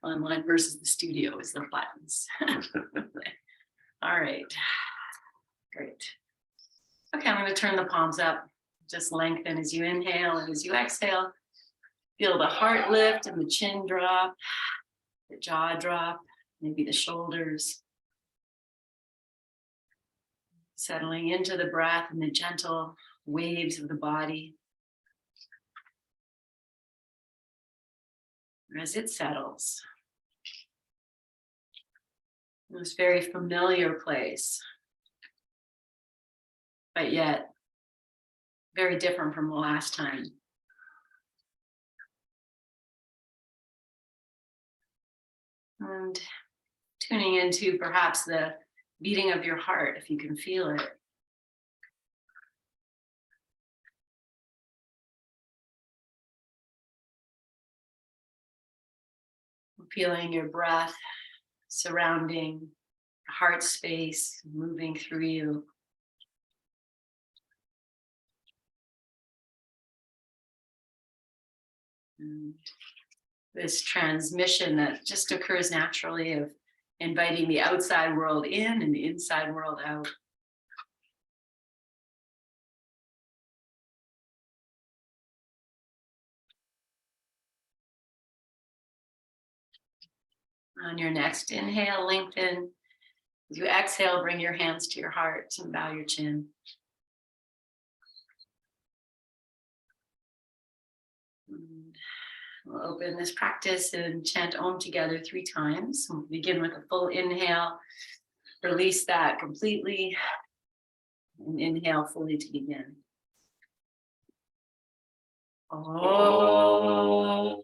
Online versus the studio is the buttons. All right, great. Okay, I'm going to turn the palms up. Just lengthen as you inhale and as you exhale. Feel the heart lift and the chin drop, the jaw drop, maybe the shoulders. Settling into the breath and the gentle waves of the body. As it settles. This very familiar place, but yet very different from the last time. And tuning into perhaps the beating of your heart, if you can feel it. Feeling your breath surrounding heart space, moving through you. And this transmission that just occurs naturally of inviting the outside world in and the inside world out. On your next inhale, lengthen. As you exhale, bring your hands to your heart and bow your chin. And we'll open this practice and chant Om together 3 times. We'll begin with a full inhale. Release that completely. And inhale fully to begin. Om. Om. Om.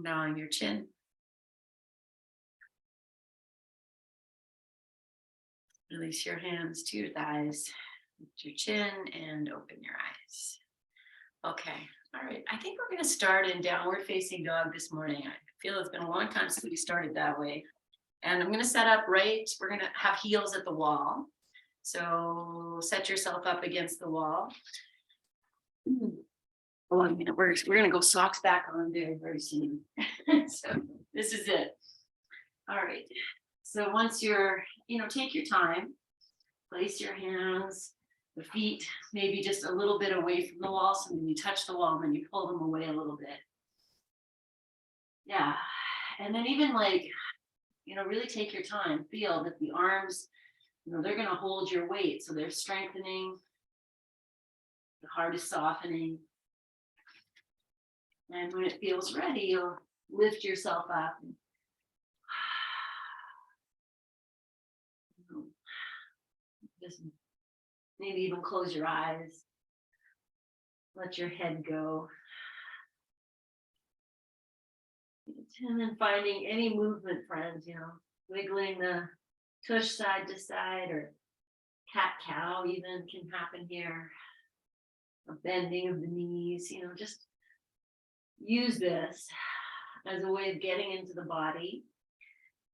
Bowing your chin. Release your hands to your thighs, lift your chin, and open your eyes. Okay, all right. I think we're going to start in downward facing dog this morning. I feel it's been a long time since we started that way. And I'm going to set up right, we're going to have heels at the wall. So set yourself up against the wall. Hold on a minute, we're going to go socks back on very, very soon. So this is it. All right. So once you're, take your time, place your hands, the feet, maybe just a little bit away from the wall. So when you touch the wall, and then you pull them away a little bit. Yeah. And then even really take your time, feel that the arms, they're going to hold your weight. So they're strengthening. The heart is softening. And when it feels ready, you'll lift yourself up. Just maybe even close your eyes. Let your head go. And then finding any movement, friends, wiggling the tush side to side, or cat-cow even can happen here. A bending of the knees, just use this as a way of getting into the body.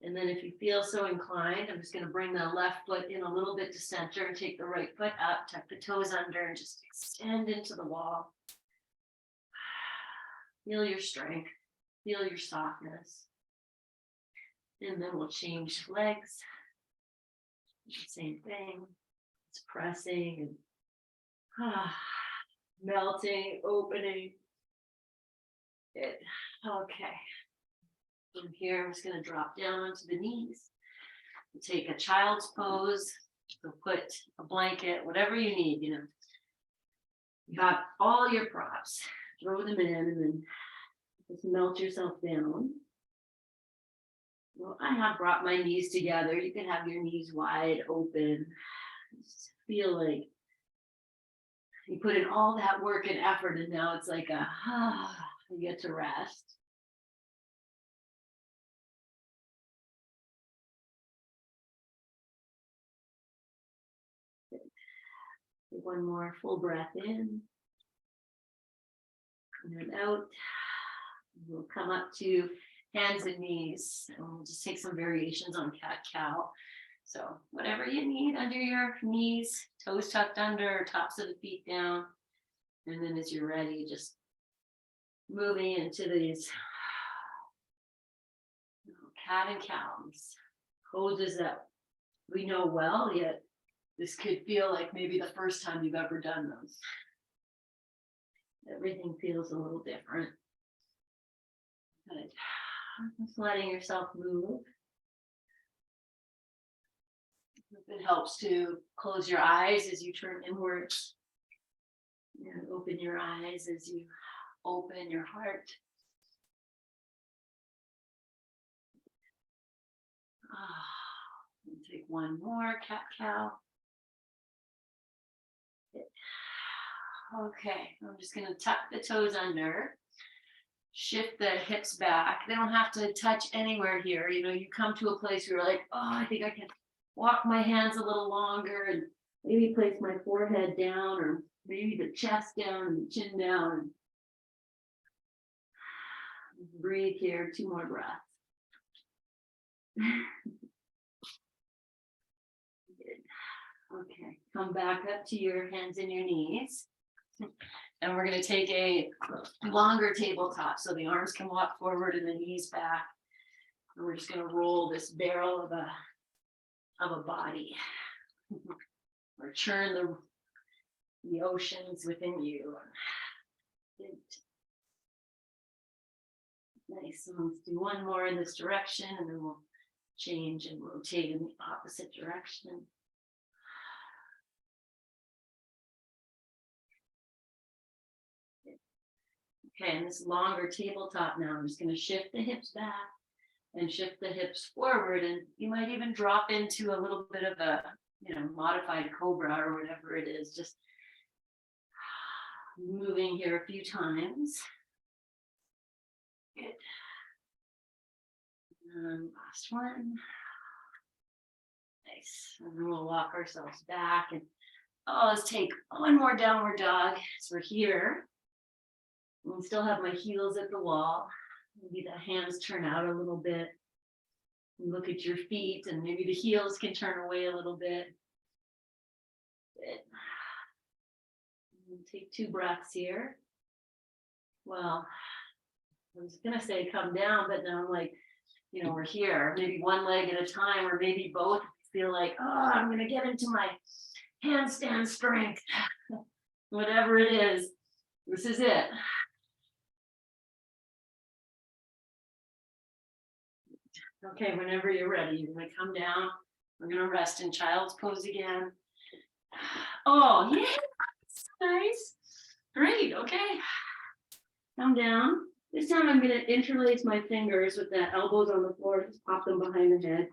And then if you feel so inclined, I'm just going to bring the left foot in a little bit to center and take the right foot up, tuck the toes under, and just extend into the wall. Feel your strength, feel your softness. And then we'll change legs. Same thing. It's pressing and melting, opening. Good. Okay. From here, I'm just going to drop down onto the knees. We'll take a child's pose. So put a blanket, whatever you need, You got all your props. Throw them in and then just melt yourself down. Well, I have brought my knees together. You can have your knees wide open. Just feel like you put in all that work and effort, and now it's like you get to rest. Take one more full breath in and then out. We'll come up to hands and knees, and we'll just take some variations on cat-cow. So whatever you need under your knees, toes tucked under, tops of the feet down. And then as you're ready, just moving into these cat and cows, poses that we know well, yet this could feel like maybe the first time you've ever done those. Everything feels a little different. Good. Just letting yourself move. It helps to close your eyes as you turn inwards. And open your eyes as you open your heart. Take one more cat-cow. Okay, I'm just going to tuck the toes under. Shift the hips back. They don't have to touch anywhere here. You know, you come to a place where you're like, oh, I think I can walk my hands a little longer and maybe place my forehead down, or maybe the chest down and the chin down. Breathe here, 2 more breaths. Good. Okay, come back up to your hands and your knees. And we're going to take a longer tabletop so the arms can walk forward and the knees back. And we're just going to roll this barrel of a body. Or churn the oceans within you. Nice. So let's do one more in this direction, and then we'll change and rotate in the opposite direction. Okay, and this longer tabletop now, I'm just going to shift the hips back and shift the hips forward, and you might even drop into a little bit of a, modified cobra or whatever it is, just moving here a few times. Good. And last one. Nice. And then we'll walk ourselves back, and let's take one more downward dog. So we're here. I still have my heels at the wall. Maybe the hands turn out a little bit. Look at your feet, and maybe the heels can turn away a little bit. Good. Take 2 breaths here. Well, I was going to say come down, but now I'm like, we're here. Maybe one leg at a time, or maybe both. Feel like, I'm going to get into my handstand strength. Whatever it is, this is it. Okay, whenever you're ready, you're going to come down. We're going to rest in child's pose again. Oh, yeah, nice. Great, okay. Come down. This time I'm going to interlace my fingers with the elbows on the floor. Just pop them behind the head.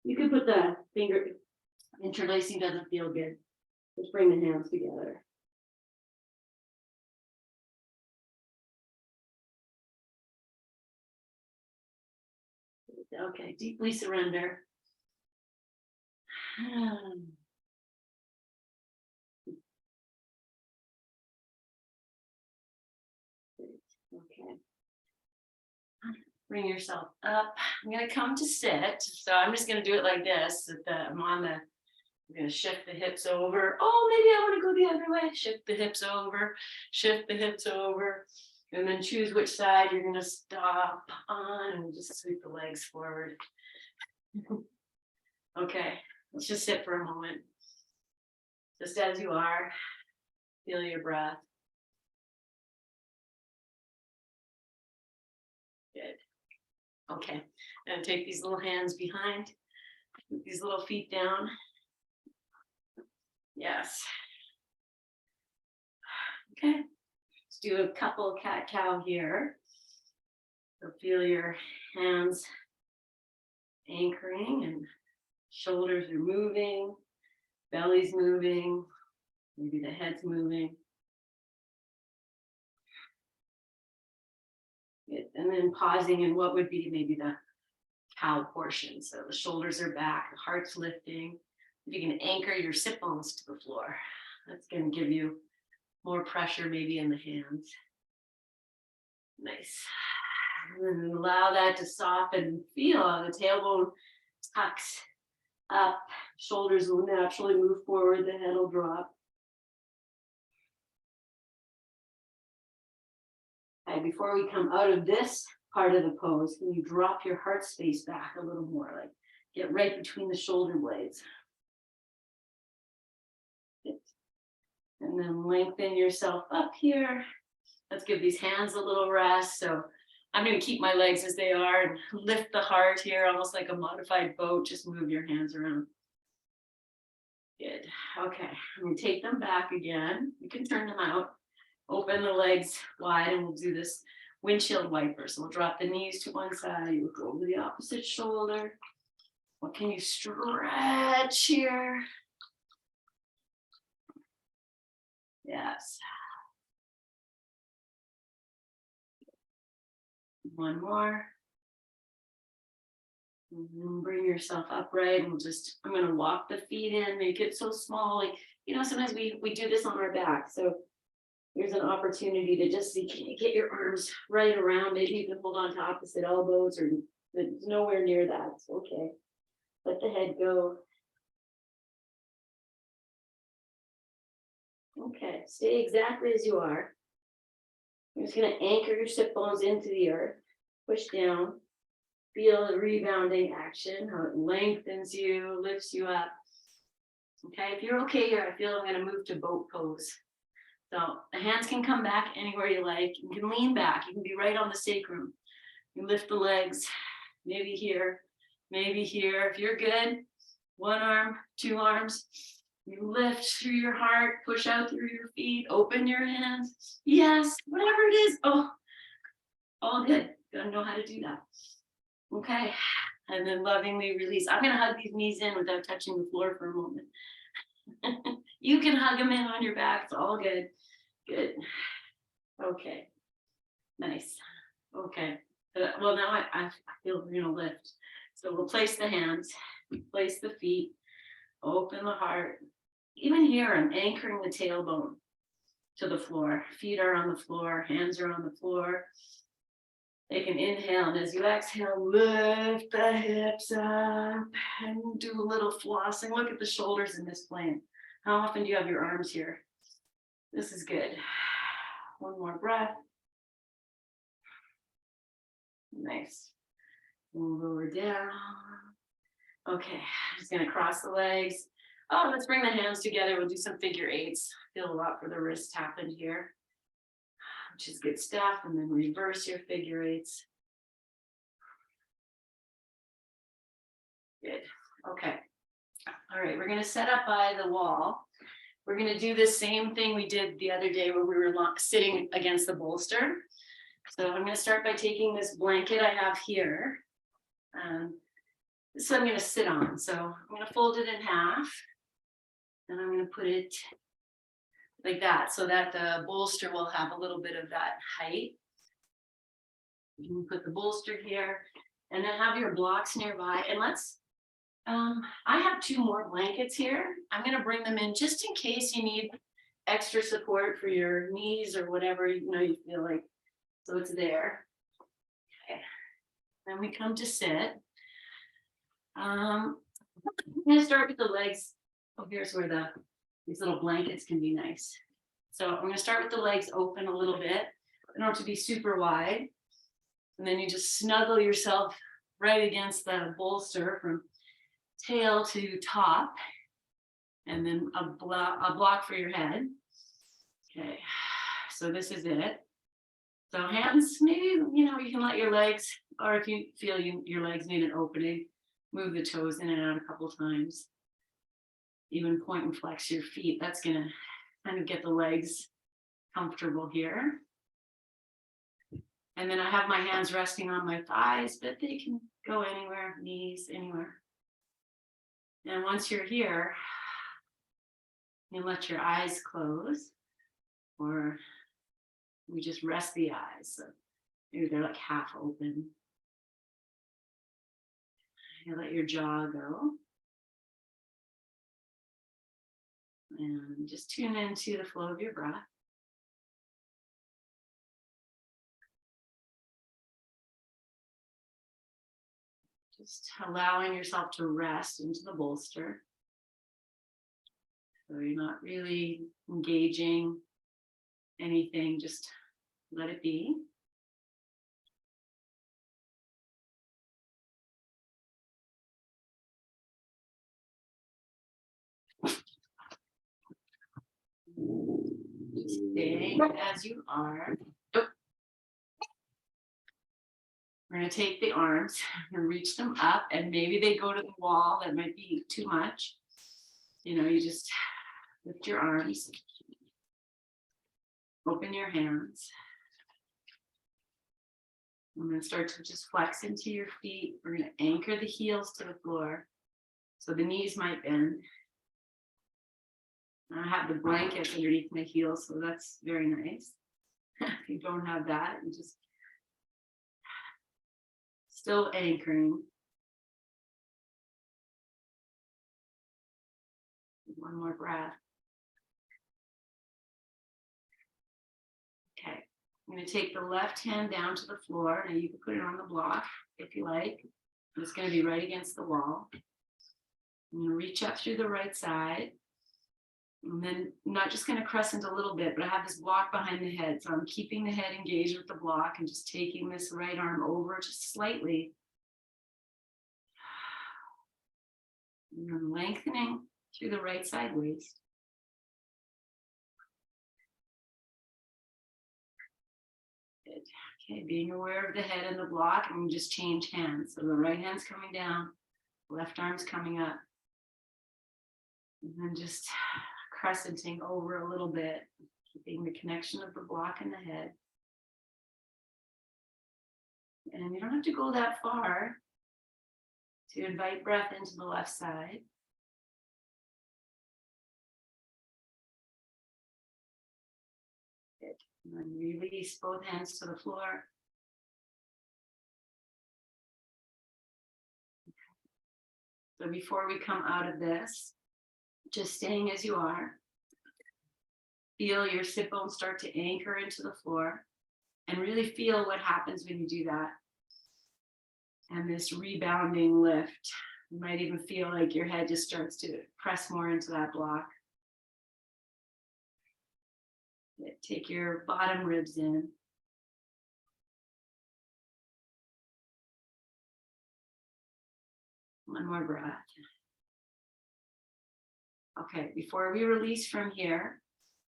You can put the finger, interlacing doesn't feel good. Just bring the hands together. Okay, deeply surrender. Okay. Bring yourself up. I'm going to come to sit. So I'm just going to do it like this. I'm going to shift the hips over. Oh, maybe I want to go the other way. Shift the hips over. Shift the hips over. And then choose which side you're going to stop on, and just sweep the legs forward. Okay, let's just sit for a moment. Just as you are, feel your breath. Good. Okay, and take these little hands behind, put these little feet down. Yes. Okay. Let's do a couple cat-cow here. So feel your hands anchoring and shoulders are moving. Belly's moving, maybe the head's moving. Good. And then pausing in what would be maybe the cow portion. So the shoulders are back, the heart's lifting. If you can anchor your sit bones to the floor, that's going to give you more pressure maybe in the hands. Nice. And then allow that to soften. Feel the tailbone tucks up. Shoulders will naturally move forward. The head will drop. Okay, before we come out of this part of the pose, can you drop your heart space back a little more? Like get right between the shoulder blades. And then lengthen yourself up here. Let's give these hands a little rest. So I'm going to keep my legs as they are and lift the heart here, almost like a modified boat. Just move your hands around. Good. Okay. I'm going to take them back again. You can turn them out. Open the legs wide, and we'll do this windshield wiper. So we'll drop the knees to one side. You look over the opposite shoulder. What can you stretch here? Yes. One more. And then bring yourself upright, and I'm going to walk the feet in, make it so small. Like, sometimes we do this on our back. So there's an opportunity to just see, can you get your arms right around? Maybe you can hold on to opposite elbows, or it's nowhere near that. It's okay. Let the head go. Okay, stay exactly as you are. You're just going to anchor your sit bones into the earth. Push down. Feel the rebounding action, how it lengthens you, lifts you up. Okay, if you're okay here, I feel I'm going to move to boat pose. So the hands can come back anywhere you like. You can lean back. You can be right on the sacrum. You lift the legs, maybe here, maybe here. If you're good, one arm, two arms. You lift through your heart, push out through your feet, open your hands. Yes, whatever it is. Oh, all good. Gotta know how to do that. Okay, and then lovingly release. I'm gonna hug these knees in without touching the floor for a moment. You can hug them in on your back. It's all good. Good. Okay. Nice. Okay. Well, now I feel we're gonna lift. So we'll place the hands, place the feet, open the heart. Even here, I'm anchoring the tailbone to the floor. Feet are on the floor, hands are on the floor. Take an inhale, and as you exhale, lift the hips up and do a little flossing. Look at the shoulders in this plane. How often do you have your arms here? This is good. One more breath. Nice. We'll lower down. Okay, I'm just gonna cross the legs. Oh, let's bring the hands together. We'll do some figure eights. Feel a lot for the wrists happened here, which is good stuff. And then reverse your figure eights. Good. Okay. All right, we're going to set up by the wall. We're going to do the same thing we did the other day where we were sitting against the bolster. So I'm going to start by taking this blanket I have here. This is what I'm going to sit on. So I'm going to fold it in half. And I'm going to put it like that so that the bolster will have a little bit of that height. You can put the bolster here and then have your blocks nearby. And I have two more blankets here. I'm going to bring them in just in case you need extra support for your knees or whatever, you feel like. So it's there. Okay. Then we come to sit. I'm going to start with the legs. Oh, here's where these little blankets can be nice. So I'm going to start with the legs open a little bit. They don't have to be super wide. And then you just snuggle yourself right against the bolster from tail to top. And then a block for your head. Okay, so this is it. So hands, maybe, you can let your legs, or if you feel your legs need an opening, move the toes in and out a couple times. Even point and flex your feet. That's going to kind of get the legs comfortable here. And then I have my hands resting on my thighs, but they can go anywhere, knees, anywhere. And once you're here, You let your eyes close, or we just rest the eyes. So maybe they're like half open. You let your jaw go. And just tune into the flow of your breath. Just allowing yourself to rest into the bolster. So you're not really engaging anything, just let it be. Just staying as you are. Oh. We're going to take the arms and reach them up, and maybe they go to the wall. That might be too much. You know, you just lift your arms, open your hands. I'm going to start to just flex into your feet. We're going to anchor the heels to the floor. So the knees might bend. I have the blankets underneath my heels, so that's very nice. If you don't have that, you just still anchoring. One more breath. Okay, I'm going to take the left hand down to the floor. Now you can put it on the block if you like. It's going to be right against the wall. I'm going to reach up through the right side. And then I'm not just going to crescent a little bit, but I have this block behind the head. So I'm keeping the head engaged with the block and just taking this right arm over just slightly. And then lengthening through the right side waist. Good. Okay, being aware of the head and the block, and just change hands. So the right hand's coming down, left arm's coming up. And then just crescenting over a little bit, keeping the connection of the block and the head. And you don't have to go that far to invite breath into the left side. Good. And then release both hands to the floor. So before we come out of this, just staying as you are. Feel your sit bones start to anchor into the floor, and really feel what happens when you do that. And this rebounding lift. You might even feel like your head just starts to press more into that block. Take your bottom ribs in. One more breath. Okay, before we release from here,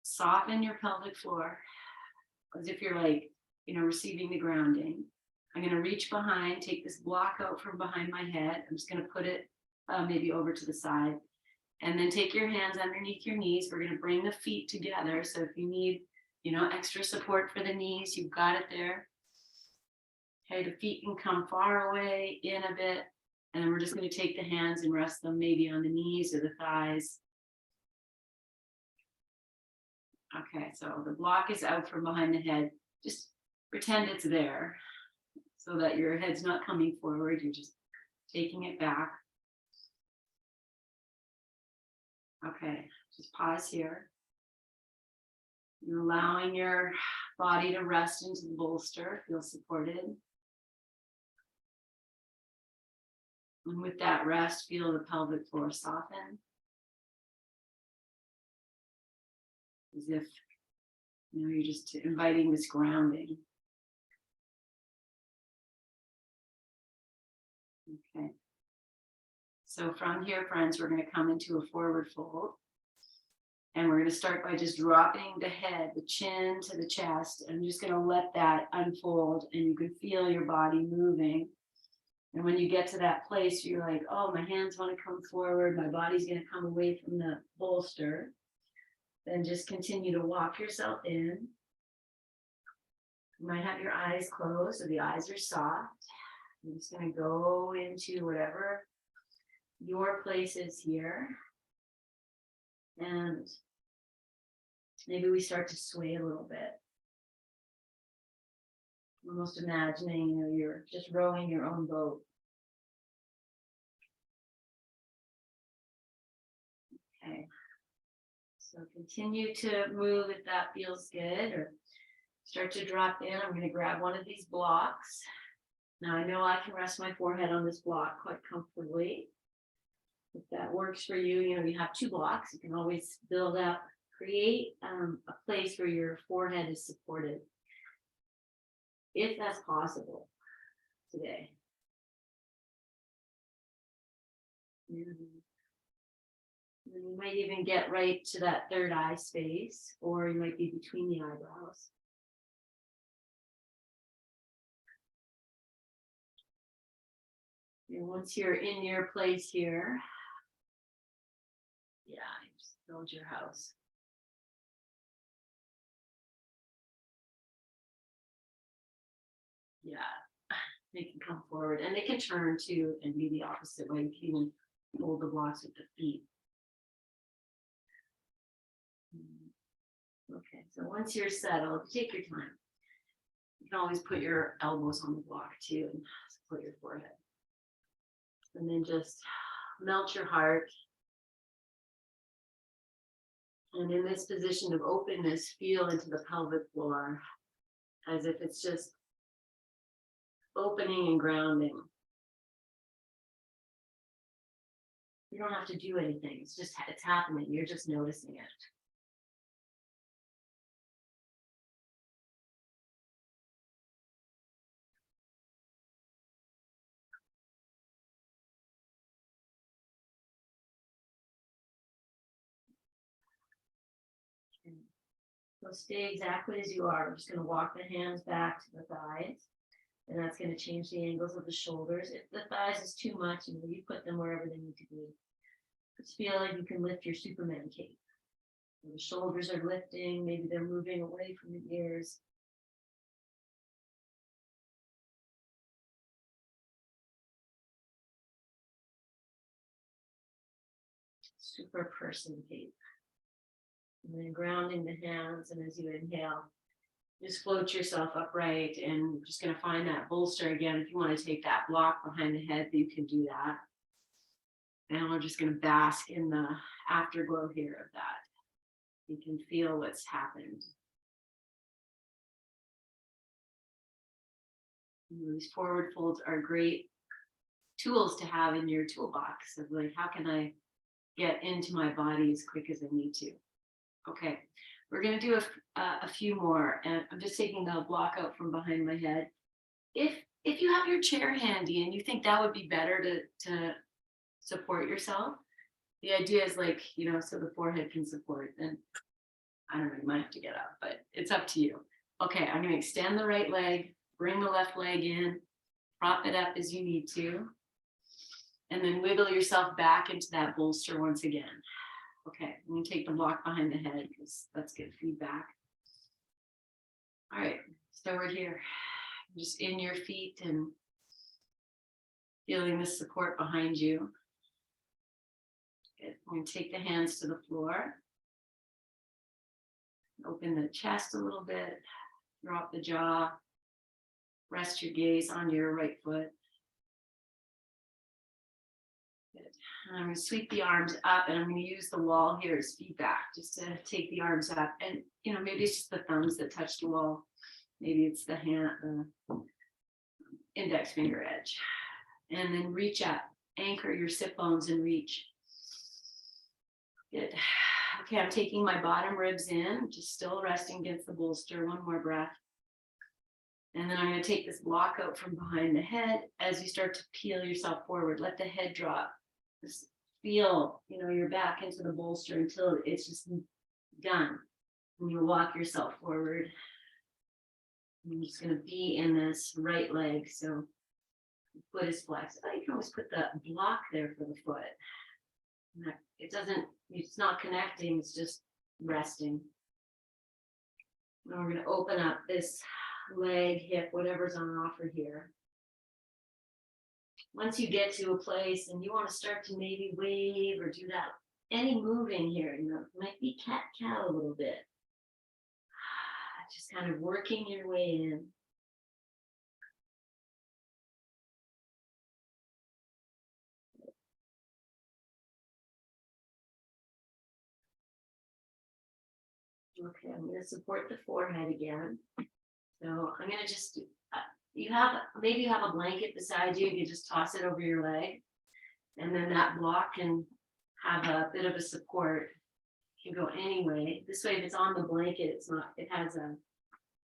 soften your pelvic floor as if you're like, receiving the grounding. I'm going to reach behind, take this block out from behind my head. I'm just going to put it maybe over to the side. And then take your hands underneath your knees. We're going to bring the feet together. So if you need, extra support for the knees, you've got it there. Okay, the feet can come far away, in a bit. And then we're just going to take the hands and rest them maybe on the knees or the thighs. Okay, so the block is out from behind the head. Just pretend it's there so that your head's not coming forward. You're just taking it back. Okay, just pause here. You're allowing your body to rest into the bolster, feel supported. And with that rest, feel the pelvic floor soften. As if, you're just inviting this grounding. Okay. So from here, friends, we're going to come into a forward fold. And we're going to start by just dropping the head, the chin to the chest. I'm just going to let that unfold, and you can feel your body moving. And when you get to that place, you're like, oh, my hands want to come forward. My body's going to come away from the bolster. Then just continue to walk yourself in. You might have your eyes closed, so the eyes are soft. I'm just going to go into whatever your place is here. And maybe we start to sway a little bit. Almost imagining, you're just rowing your own boat. Okay. So continue to move if that feels good, or start to drop in. I'm going to grab one of these blocks. Now I know I can rest my forehead on this block quite comfortably. If that works for you, you have 2 blocks. You can always build up, create a place where your forehead is supported, if that's possible today. And you might even get right to that third eye space, or you might be between the eyebrows. And once you're in your place here, yeah, just build your house. Yeah, they can come forward, and they can turn too and be the opposite way. You can even hold the blocks with the feet. Okay, so once you're settled, take your time. You can always put your elbows on the block too and support your forehead. And then just melt your heart. And in this position of openness, feel into the pelvic floor as if it's just opening and grounding. You don't have to do anything. It's happening. You're just noticing it. So stay exactly as you are. I'm just going to walk the hands back to the thighs, and that's going to change the angles of the shoulders. If the thighs is too much, you put them wherever they need to be. Just feel like you can lift your Superman cape. The shoulders are lifting, maybe they're moving away from the ears. Super person cape. And then grounding the hands, and as you inhale, just float yourself upright, and we're just going to find that bolster again. If you want to take that block behind the head, you can do that. And we're just going to bask in the afterglow here of that. You can feel what's happened. These forward folds are great tools to have in your toolbox of like, how can I get into my body as quick as I need to? Okay, we're going to do a few more, and I'm just taking the block out from behind my head. If you have your chair handy and you think that would be better to support yourself, the idea is like, so the forehead can support, then I don't know, you might have to get up, but it's up to you. Okay, I'm going to extend the right leg, bring the left leg in, prop it up as you need to, and then wiggle yourself back into that bolster once again. Okay, I'm going to take the block behind the head because that's good feedback. All right, so we're here, just in your feet and feeling the support behind you. Good. I'm going to take the hands to the floor. Open the chest a little bit, drop the jaw, rest your gaze on your right foot. Good. And I'm going to sweep the arms up, and I'm going to use the wall here as feedback, just to take the arms up. And, maybe it's just the thumbs that touch the wall. Maybe it's the hand, the index finger edge. And then reach up, anchor your sit bones and reach. Good. Okay, I'm taking my bottom ribs in, just still resting against the bolster. One more breath. And then I'm going to take this block out from behind the head. As you start to peel yourself forward, let the head drop. Just feel, your back into the bolster until it's just done. And you walk yourself forward. I'm just going to be in this right leg. So the foot is flexed. Oh, you can always put the block there for the foot. It's not connecting, it's just resting. Now we're going to open up this leg, hip, whatever's on offer here. Once you get to a place and you want to start to maybe wave or do that any moving here, might be cat-cow a little bit. Just kind of working your way in. Okay, I'm going to support the forehead again. So I'm going to just, maybe you have a blanket beside you. You just toss it over your leg. And then that block can have a bit of a support. It can go anyway. This way, if it's on the blanket, it has a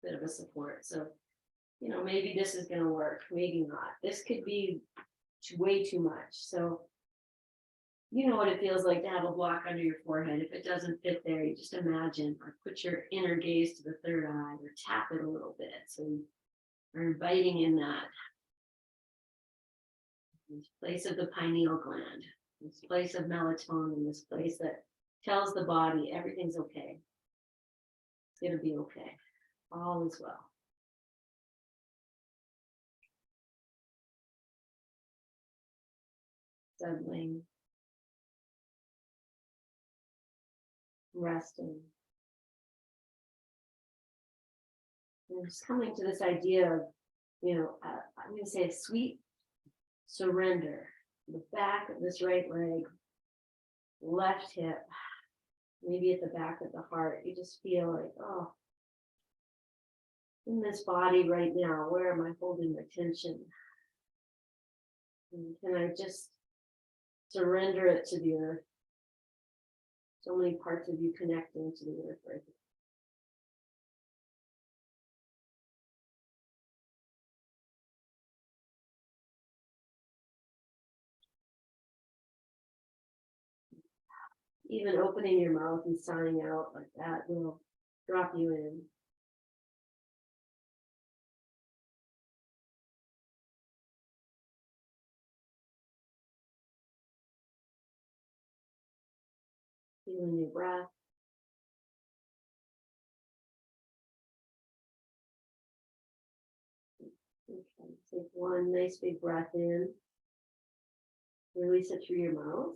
bit of a support. So, maybe this is going to work, maybe not. This could be way too much. So, you know what it feels like to have a block under your forehead. If it doesn't fit there, you just imagine or put your inner gaze to the third eye or tap it a little bit. So you're inviting in that this place of the pineal gland, this place of melatonin, this place that tells the body everything's okay. It's going to be okay. All is well. Settling. Resting. And just coming to this idea of, I'm going to say a sweet surrender. The back of this right leg, left hip, maybe at the back of the heart. You just feel like, oh, in this body right now, where am I holding my tension? And can I just surrender it to the earth? So many parts of you connecting to the earth right now. Even opening your mouth and sighing out like that will drop you in. Feeling your breath. Okay, take one nice big breath in. Release it through your mouth.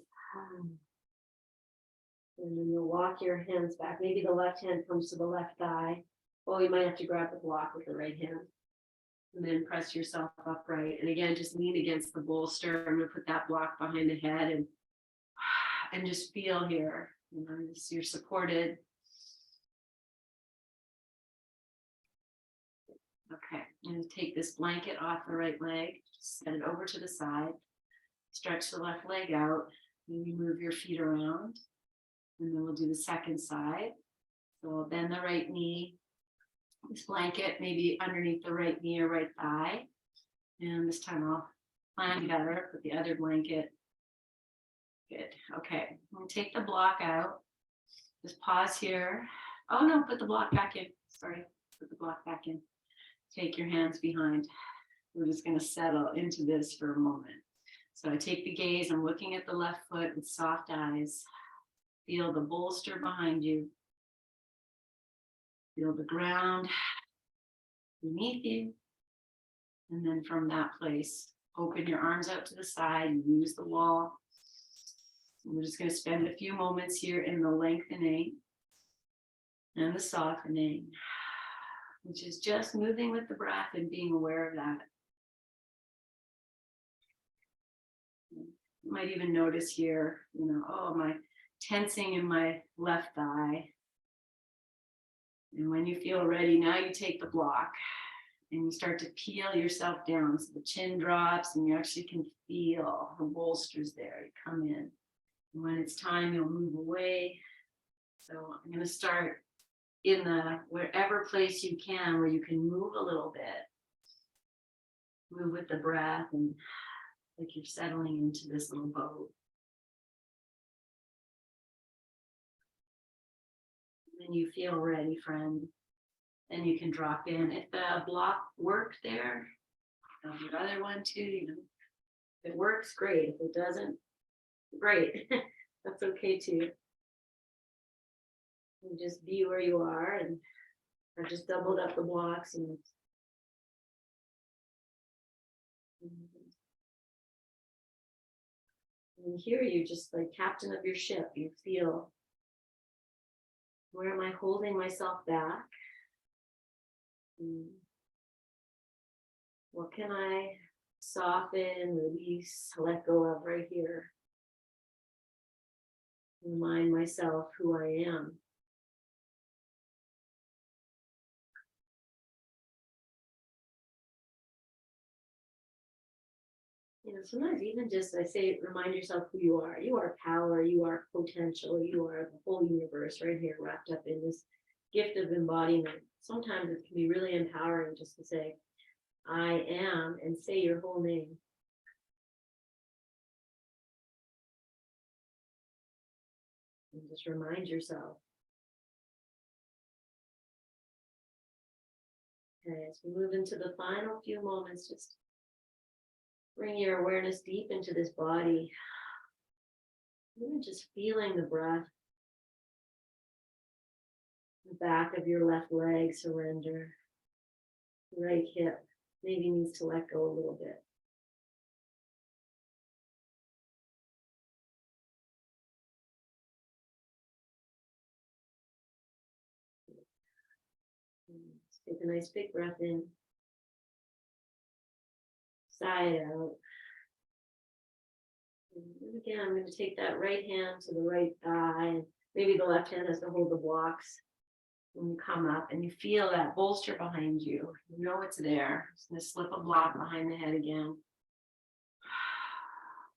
And then you'll walk your hands back. Maybe the left hand comes to the left thigh. Oh, you might have to grab the block with the right hand. And then press yourself upright. And again, just lean against the bolster. I'm going to put that block behind the head and just feel here. You're supported. Okay, I'm going to take this blanket off the right leg. Just set it over to the side. Stretch the left leg out. Maybe move your feet around. And then we'll do the second side. So bend the right knee. This blanket maybe underneath the right knee or right thigh. And this time I'll plan better with the other blanket. Good. Okay. I'm going to take the block out. Just pause here. Oh no, put the block back in. Sorry. Put the block back in. Take your hands behind. We're just going to settle into this for a moment. So I take the gaze. I'm looking at the left foot with soft eyes. Feel the bolster behind you. Feel the ground beneath you. And then from that place, open your arms out to the side and use the wall. And we're just going to spend a few moments here in the lengthening and the softening, which is just moving with the breath and being aware of that. You might even notice here, oh, my tensing in my left thigh. And when you feel ready, now you take the block and you start to peel yourself down. So the chin drops and you actually can feel the bolsters there. You come in. And when it's time, you'll move away. So I'm going to start in the wherever place you can where you can move a little bit. Move with the breath and like you're settling into this little boat. And you feel ready, friend, and you can drop in. If the block worked there, your other one too, if it works, great. If it doesn't, great. That's okay too. And just be where you are, and I just doubled up the blocks and And here you just like captain of your ship, you feel, where am I holding myself back? What can I soften, release, let go of right here? Remind myself who I am. You know, sometimes even just I say, remind yourself who you are. You are power, you are potential, you are the whole universe right here wrapped up in this gift of embodiment. Sometimes it can be really empowering just to say, I am, and say your whole name. And just remind yourself. Okay, as we move into the final few moments, just bring your awareness deep into this body. Even just feeling the breath. The back of your left leg surrender. Right hip maybe needs to let go a little bit. Let's take a nice big breath in. Sigh it out. And again, I'm going to take that right hand to the right thigh. Maybe the left hand has to hold the blocks. When you come up and you feel that bolster behind you, you know it's there. It's going to slip a block behind the head again.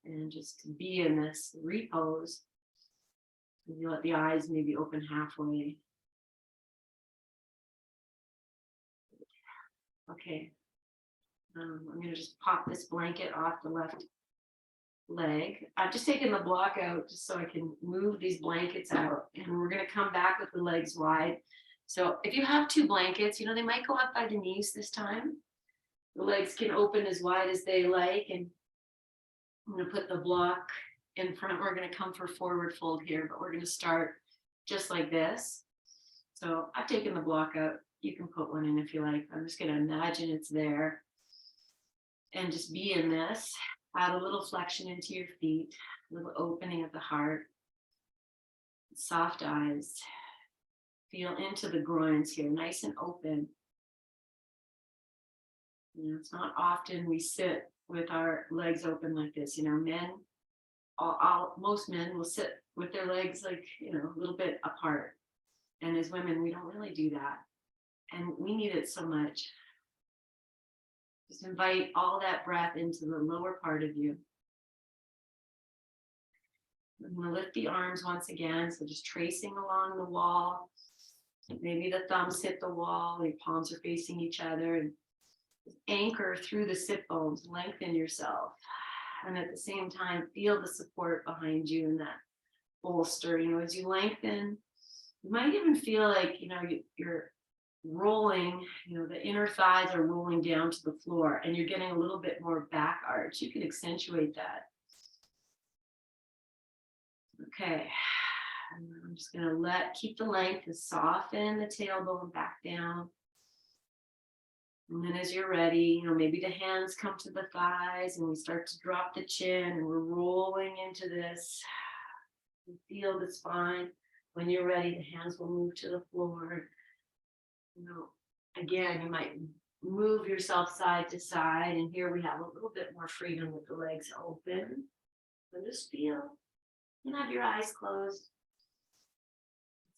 And just be in this repose. You let the eyes maybe open halfway. Okay. I'm going to just pop this blanket off the left leg. I've just taken the block out just so I can move these blankets out. And we're going to come back with the legs wide. So if you have two blankets, you know, they might go up by the knees this time. The legs can open as wide as they like. And I'm going to put the block in front. We're going to come for forward fold here, but we're going to start just like this. So I've taken the block out. You can put one in if you like. I'm just going to imagine it's there. And just be in this. Add a little flexion into your feet. A little opening of the heart. Soft eyes. Feel into the groins here, nice and open. You know, it's not often we sit with our legs open like this. You know, men, most men will sit with their legs like, you know, a little bit apart. And as women, we don't really do that. And we need it so much. Just invite all that breath into the lower part of you. I'm going to lift the arms once again. So just tracing along the wall. Maybe the thumbs hit the wall, your palms are facing each other, and anchor through the sit bones, lengthen yourself. And at the same time, feel the support behind you in that bolster. You know, as you lengthen, you might even feel like, you know, you're rolling, you know, the inner thighs are rolling down to the floor and you're getting a little bit more back arch. You can accentuate that. Okay. And I'm just going to keep the length and soften the tailbone back down. And then as you're ready, you know, maybe the hands come to the thighs and we start to drop the chin and we're rolling into this. You feel the spine. When you're ready, the hands will move to the floor. You know, again, you might move yourself side to side. And here we have a little bit more freedom with the legs open. So just feel, you can have your eyes closed.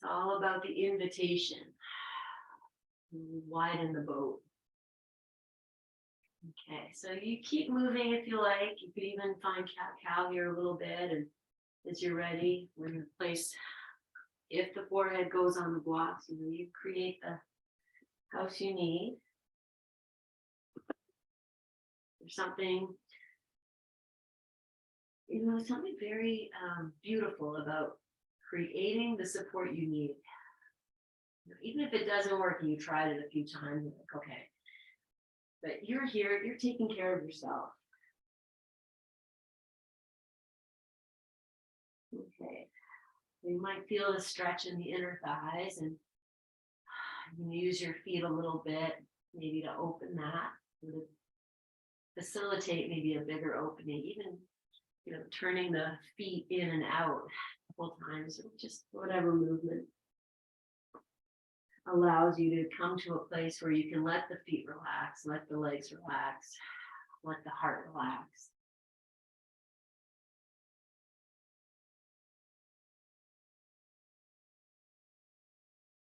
It's all about the invitation. Widen the boat. Okay, so you keep moving if you like. You could even find cat-cow here a little bit. And as you're ready, we're going to place, if the forehead goes on the blocks, you know, you create the house you need. There's something, you know, something very beautiful about creating the support you need. Even if it doesn't work and you tried it a few times, you're like, okay, but you're here, you're taking care of yourself. Okay, you might feel a stretch in the inner thighs, and you can use your feet a little bit, maybe to open that, to facilitate maybe a bigger opening. Even turning the feet in and out a couple times, or just whatever movement allows you to come to a place where you can let the feet relax, let the legs relax, let the heart relax.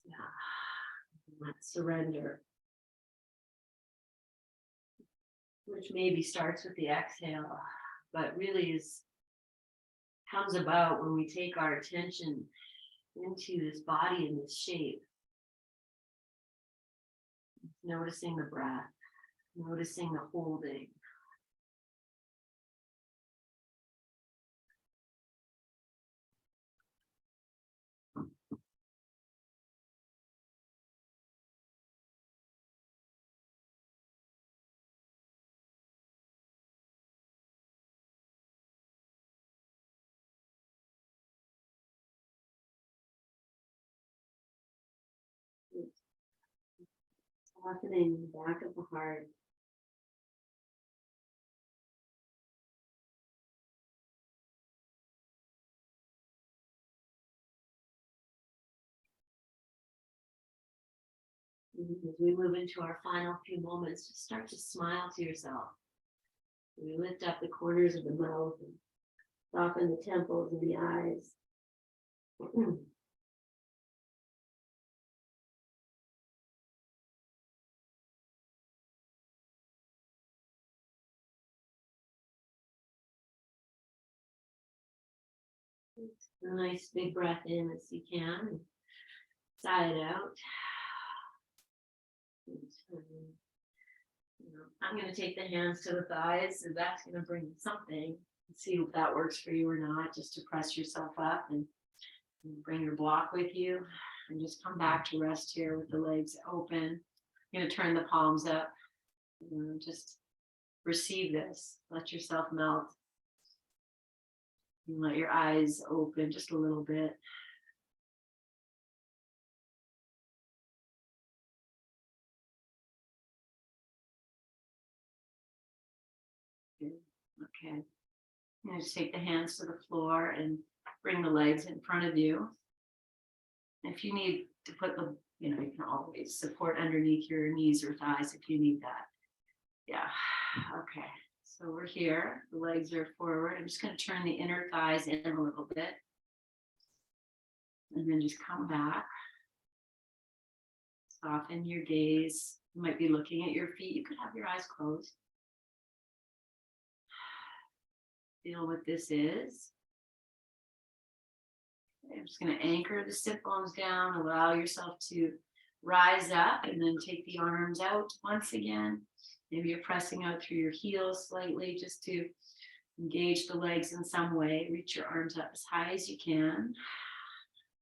Yeah. Let's surrender, which maybe starts with the exhale, but really comes about when we take our attention into this body in this shape. Noticing the breath, noticing the holding. Softening the back of the heart. As we move into our final few moments, just start to smile to yourself. We lift up the corners of the mouth and soften the temples and the eyes. A nice big breath in as you can. Sigh it out. I'm going to take the hands to the thighs, and that's going to bring something. See if that works for you or not, just to press yourself up and bring your block with you. And just come back to rest here with the legs open. You're going to turn the palms up. Just receive this. Let yourself melt. And let your eyes open just a little bit. Okay. Just take the hands to the floor and bring the legs in front of you. If you need to put the, you can always support underneath your knees or thighs if you need that. Yeah. Okay. So we're here. The legs are forward. I'm just going to turn the inner thighs in a little bit. And then just come back. Soften your gaze. You might be looking at your feet. You could have your eyes closed. Feel what this is. I'm just going to anchor the sit bones down. Allow yourself to rise up and then take the arms out once again. Maybe you're pressing out through your heels slightly just to engage the legs in some way. Reach your arms up as high as you can.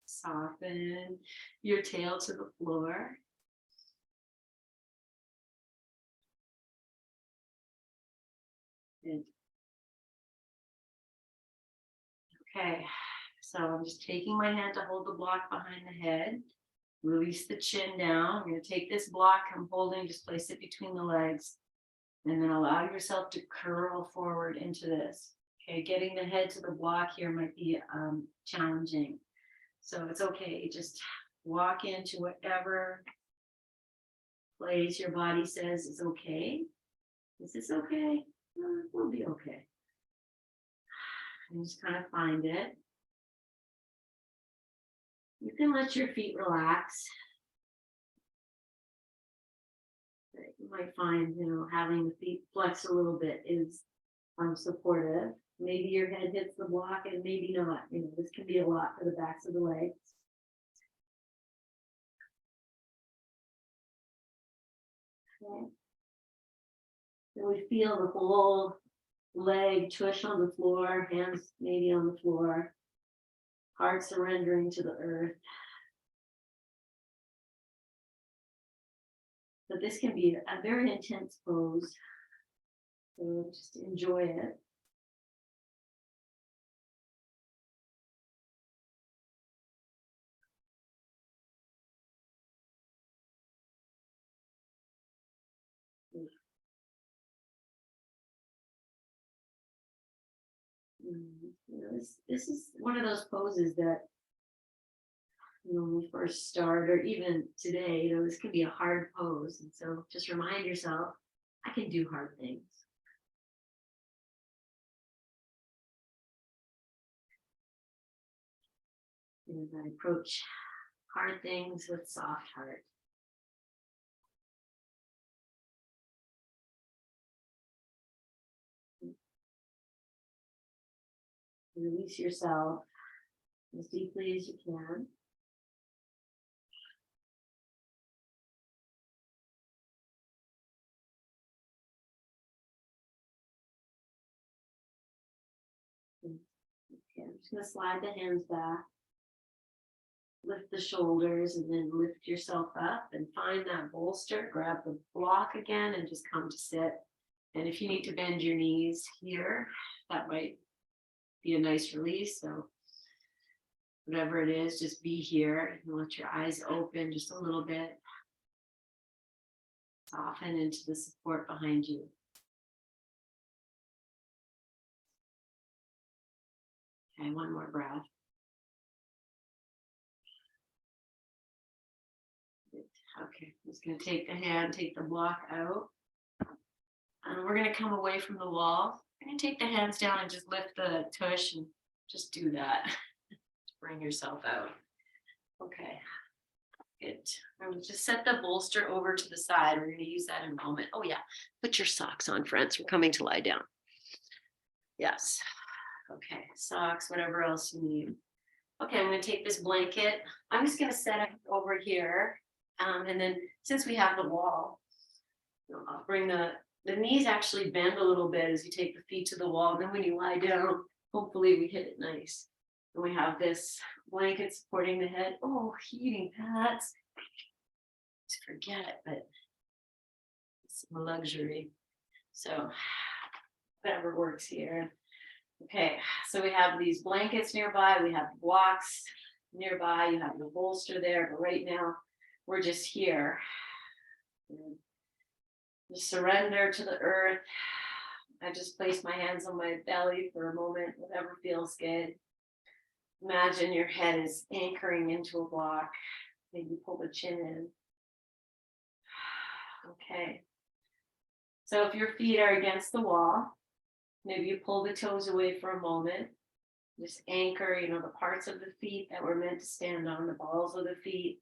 Soften your tail to the floor. Good. Okay, so I'm just taking my hand to hold the block behind the head. Release the chin down. I'm going to take this block I'm holding, just place it between the legs, and then allow yourself to curl forward into this. Okay, getting the head to the block here might be challenging. So it's okay. Just walk into whatever place your body says is okay. Is this okay? We'll be okay. And just kind of find it. You can let your feet relax. You might find, having the feet flex a little bit is supportive. Maybe your head hits the block and maybe not. This can be a lot for the backs of the legs. Okay. So we feel the whole leg tush on the floor, hands maybe on the floor, heart surrendering to the earth. But this can be a very intense pose. So just enjoy it. This is one of those poses that, when we first start, or even today, this can be a hard pose. And so just remind yourself, I can do hard things. And I approach hard things with soft heart. Release yourself as deeply as you can. Okay, I'm just going to slide the hands back, lift the shoulders, and then lift yourself up and find that bolster. Grab the block again and just come to sit. And if you need to bend your knees here, that might be a nice release. So whatever it is, just be here and let your eyes open just a little bit. Soften into the support behind you. Okay, one more breath. Okay, I'm just going to take the hand, take the block out. And we're going to come away from the wall. You're going to take the hands down and just lift the tush and just do that. Bring yourself out. Okay, good. Just set the bolster over to the side. We're going to use that in a moment. Oh yeah, put your socks on, friends. We're coming to lie down. Yes. Okay, socks, whatever else you need. Okay, I'm going to take this blanket. I'm just going to set it over here. And then since we have the wall, I'll bring the knees actually bend a little bit as you take the feet to the wall. And then when you lie down, hopefully we hit it nice. And we have this blanket supporting the head. Oh, heating pads. Just forget it, but it's a luxury. So whatever works here. Okay, so we have these blankets nearby. We have blocks nearby. You have the bolster there. But right now, we're just here. Just surrender to the earth. I just place my hands on my belly for a moment, whatever feels good. Imagine your head is anchoring into a block. Maybe pull the chin in. Okay. So if your feet are against the wall, maybe you pull the toes away for a moment. Just anchor, the parts of the feet that were meant to stand on, the balls of the feet,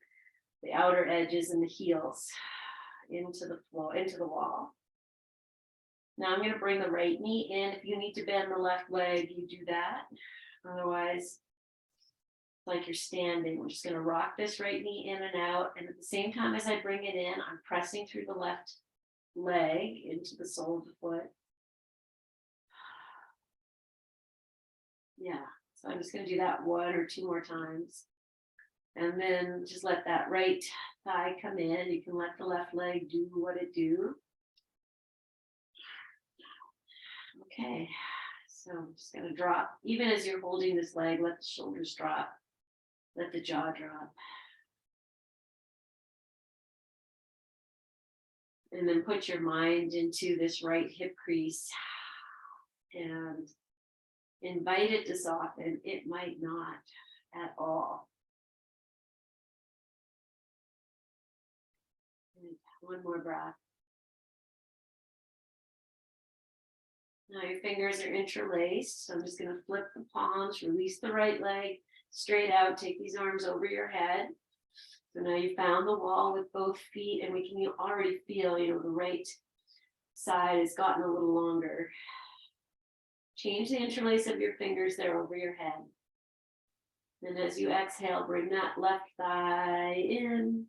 the outer edges and the heels into the floor, into the wall. Now I'm going to bring the right knee in. If you need to bend the left leg, you do that. Otherwise, like you're standing, we're just going to rock this right knee in and out. And at the same time as I bring it in, I'm pressing through the left leg into the sole of the foot. Yeah, so I'm just going to do that 1 or 2 more times. And then just let that right thigh come in. You can let the left leg do what it do. Okay, so I'm just going to drop. Even as you're holding this leg, let the shoulders drop. Let the jaw drop. And then put your mind into this right hip crease and invite it to soften. It might not at all. And one more breath. Now your fingers are interlaced. So I'm just going to flip the palms, release the right leg straight out, take these arms over your head. So now you found the wall with both feet, and we can already feel, the right side has gotten a little longer. Change the interlace of your fingers there over your head. And as you exhale, bring that left thigh in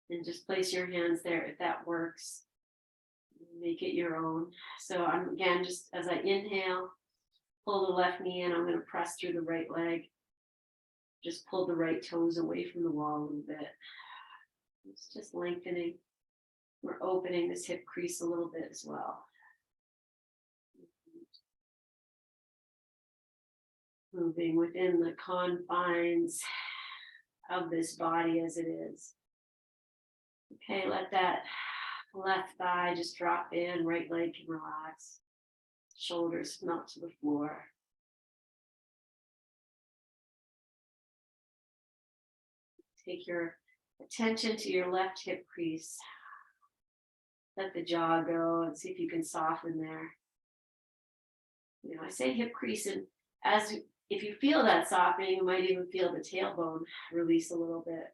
and just place your hands there if that works. Make it your own. So I'm again, just as I inhale, pull the left knee in, I'm going to press through the right leg. Just pull the right toes away from the wall a little bit. It's just lengthening. We're opening this hip crease a little bit as well. Moving within the confines of this body as it is. Okay, let that left thigh just drop in, right leg can relax. Shoulders melt to the floor. Take your attention to your left hip crease. Let the jaw go and see if you can soften there. You know, I say hip crease, and if you feel that softening, you might even feel the tailbone release a little bit.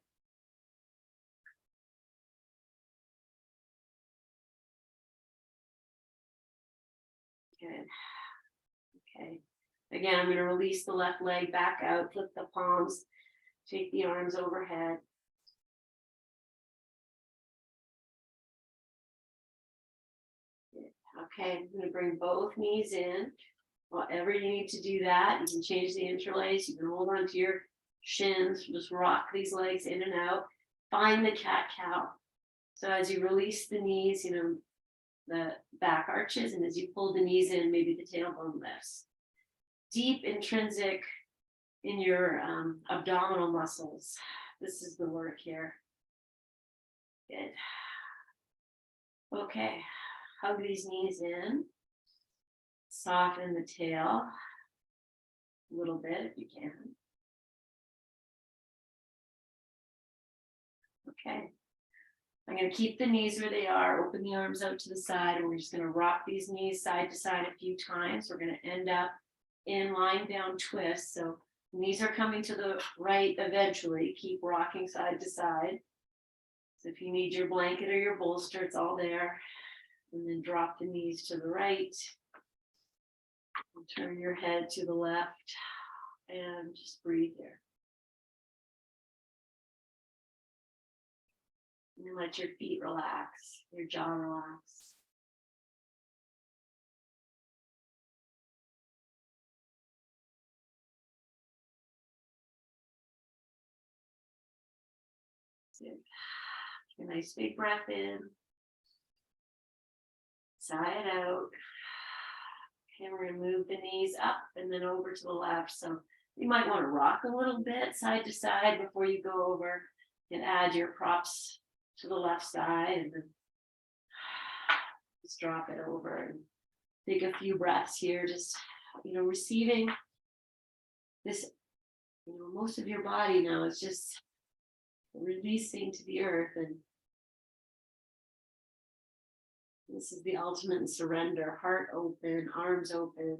Good. Okay. Again, I'm going to release the left leg back out, flip the palms, take the arms overhead. Okay, I'm going to bring both knees in. Whatever you need to do that, you can change the interlace, you can hold on to your shins, just rock these legs in and out. Find the cat-cow. So as you release the knees, you know, the back arches, and as you pull the knees in, maybe the tailbone lifts. Deep intrinsic in your abdominal muscles. This is the work here. Good. Okay, hug these knees in. Soften the tail a little bit if you can. Okay. I'm going to keep the knees where they are, open the arms out to the side, and we're just going to rock these knees side to side a few times. We're going to end up in lying down twist. So knees are coming to the right eventually. Keep rocking side to side. So if you need your blanket or your bolster, it's all there. And then drop the knees to the right. And turn your head to the left. And just breathe here. And let your feet relax, your jaw relax. Good. Take a nice big breath in. Sigh it out. Okay, we're going to move the knees up and then over to the left. So you might want to rock a little bit side to side before you go over and add your props to the left side, and then just drop it over and take a few breaths here, just, you know, receiving this, you know, most of your body now is just releasing to the earth, and this is the ultimate surrender. Heart open, arms open.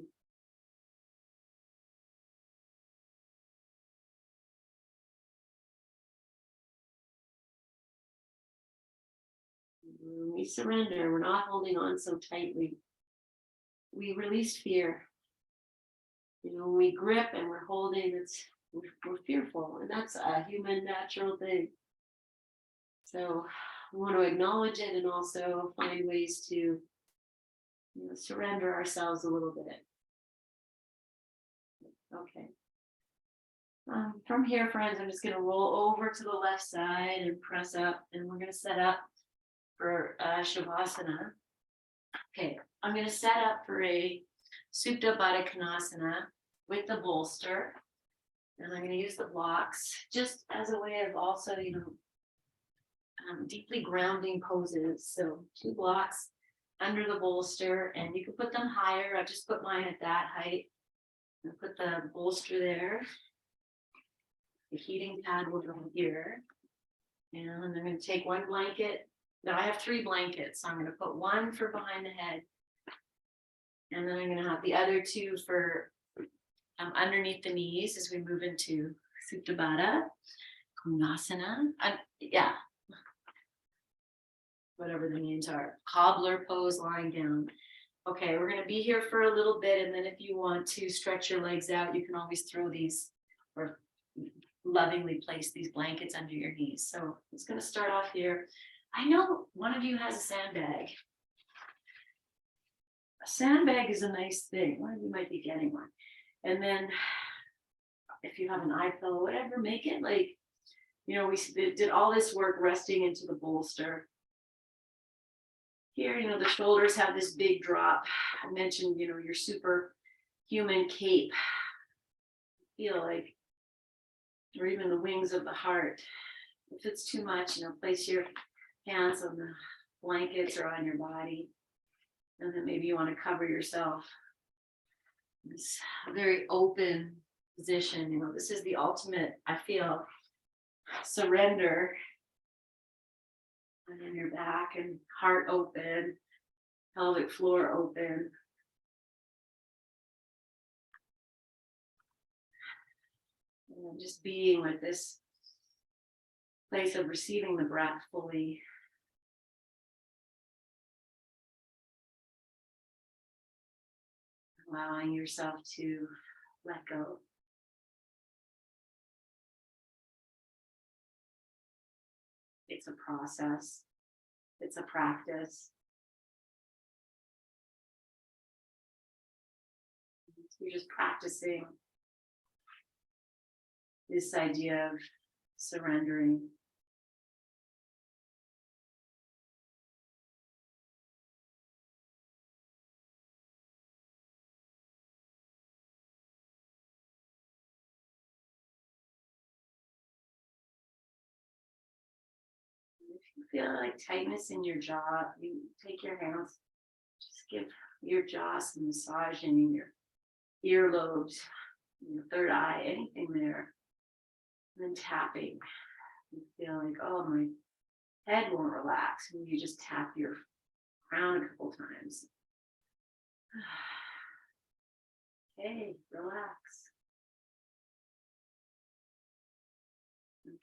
When we surrender, we're not holding on so tightly. We release fear. You know, when we grip and we're holding, we're fearful, and that's a human natural thing. So we want to acknowledge it and also find ways to, you know, surrender ourselves a little bit. Okay. From here, friends, I'm just going to roll over to the left side and press up, and we're going to set up for Shavasana. Okay, I'm going to set up for a Supta Baddha Konasana with the bolster, and I'm going to use the blocks just as a way of also, you know, deeply grounding poses. So 2 blocks under the bolster, and you can put them higher. I've just put mine at that height. And put the bolster there. The heating pad will go here. And I'm going to take 1 blanket. Now I have 3 blankets, so I'm going to put 1 for behind the head. And then I'm going to have the other 2 for underneath the knees as we move into Supta Baddha Konasana. Yeah. Whatever the names are. Cobbler pose, lying down. Okay, we're going to be here for a little bit, and then if you want to stretch your legs out, you can always throw these or lovingly place these blankets under your knees. So it's going to start off here. I know one of you has a sandbag. A sandbag is a nice thing. One of you might be getting one. And then if you have an eye pillow, whatever, make it like, you know, we did all this work resting into the bolster. Here, you know, the shoulders have this big drop. I mentioned, you know, your superhuman cape. Feel like, or even the wings of the heart. If it's too much, you know, place your hands on the blankets or on your body. And then maybe you want to cover yourself. It's a very open position. You know, this is the ultimate, I feel, surrender. And then your back and heart open, pelvic floor open. And just being with this place of receiving the breath fully. Allowing yourself to let go. It's a process. It's a practice. You're just practicing this idea of surrendering. If you feel like tightness in your jaw, you take your hands, just give your jaw some massaging in your earlobes, your third eye, anything there. And then tapping. You feel like, oh, my head won't relax. And you just tap your crown a couple times. Okay, relax. Okay.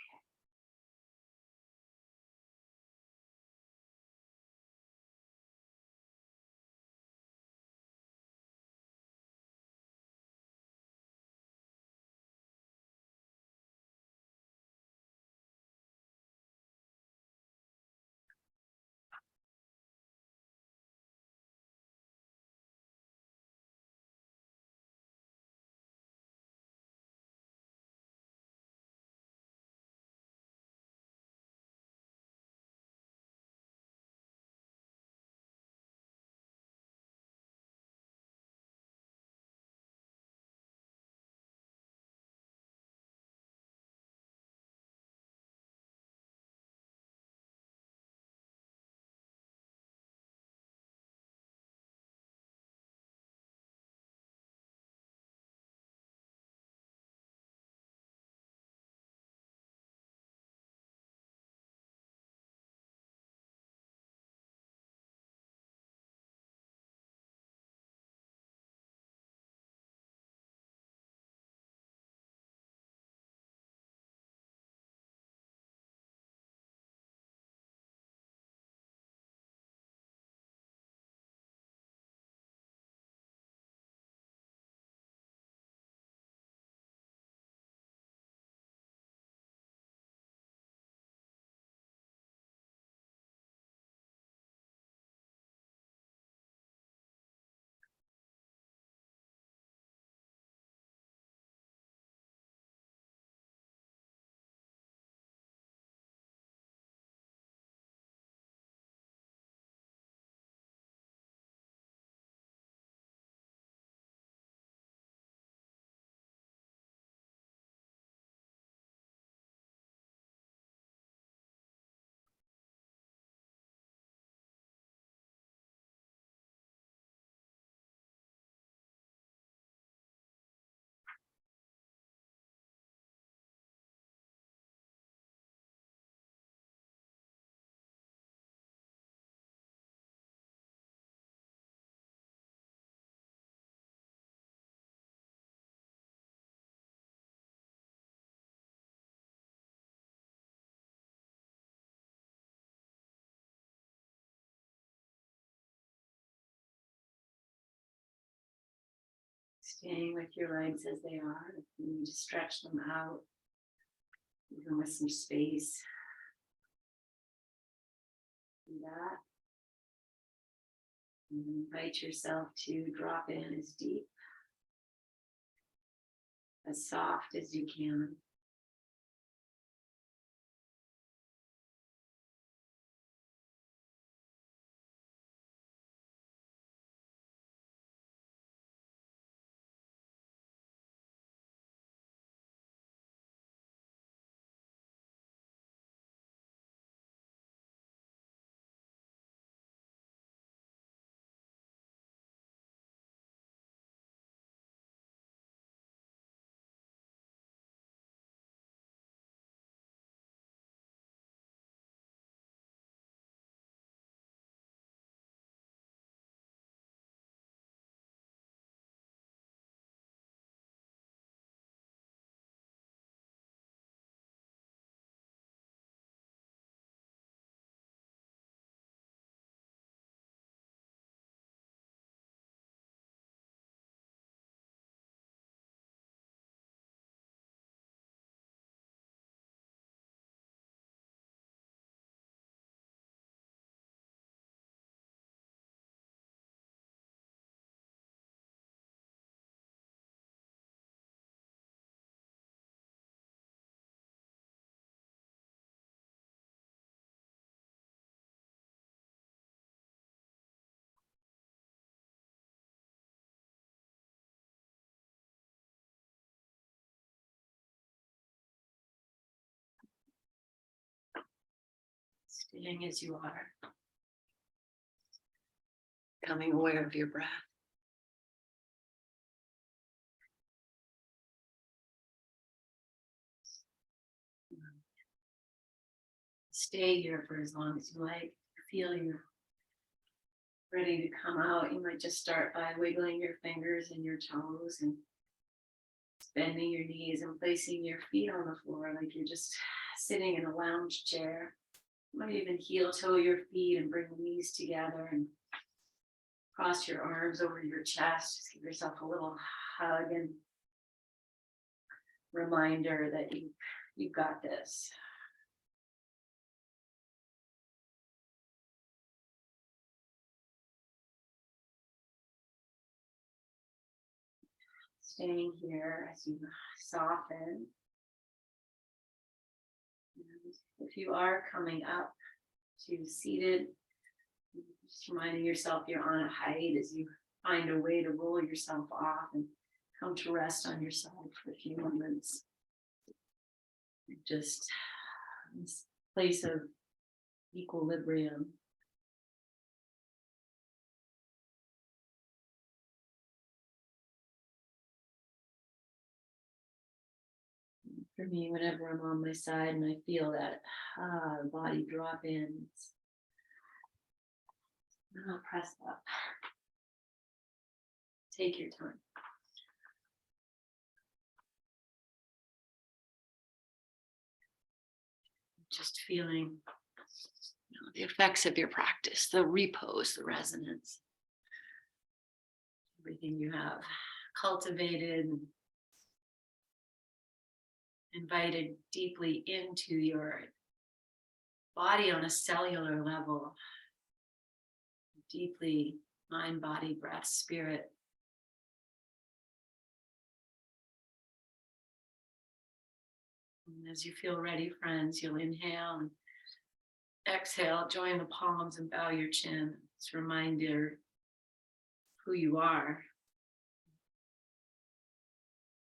Staying with your legs as they are. If you need to stretch them out, even with some space. Do that. And invite yourself to drop in as deep, as soft as you can. Staying as you are. Becoming aware of your breath. Stay here for as long as you like. Feel you're ready to come out. You might just start by wiggling your fingers and your toes and bending your knees and placing your feet on the floor like you're just sitting in a lounge chair. You might even heel toe your feet and bring the knees together and cross your arms over your chest. Just give yourself a little hug and reminder that you've got this. Staying here as you soften. And if you are coming up to seated, just reminding yourself you're on a height as you find a way to roll yourself off and come to rest on your side for a few moments. Just this place of equilibrium. For me, whenever I'm on my side and I feel that body drop in, I'll press up. Take your time. Just feeling the effects of your practice, the repose, the resonance, everything you have cultivated, invited deeply into your body on a cellular level, deeply mind, body, breath, spirit. And as you feel ready, friends, you'll inhale and exhale, join the palms and bow your chin. It's a reminder who you are.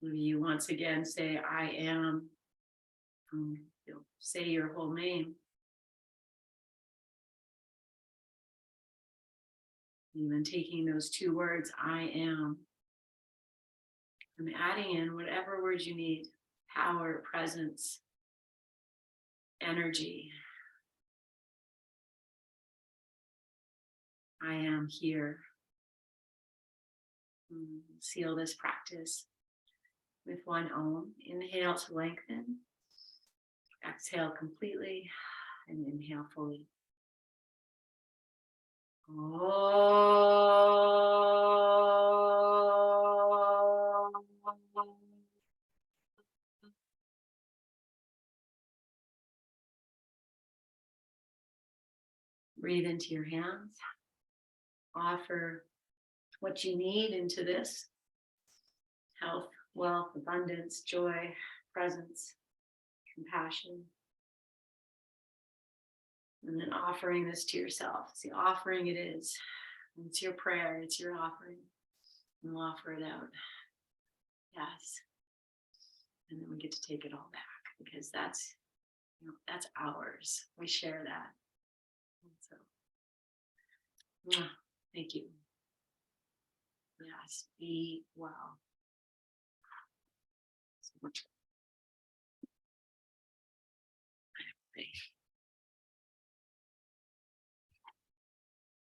You once again say, I am. You'll say your whole name. Even taking those two words, I am, and adding in whatever words you need, power, presence, energy. I am here. Seal this practice with one Om. Inhale to lengthen. Exhale completely and inhale fully. Breathe into your hands. Offer what you need into this. Health, wealth, abundance, joy, presence, compassion. And then offering this to yourself. It's the offering it is. It's your prayer. It's your offering. And we'll offer it out. Yes. And then we get to take it all back because that's ours. We share that. And so, thank you. Yes. Be well. So much.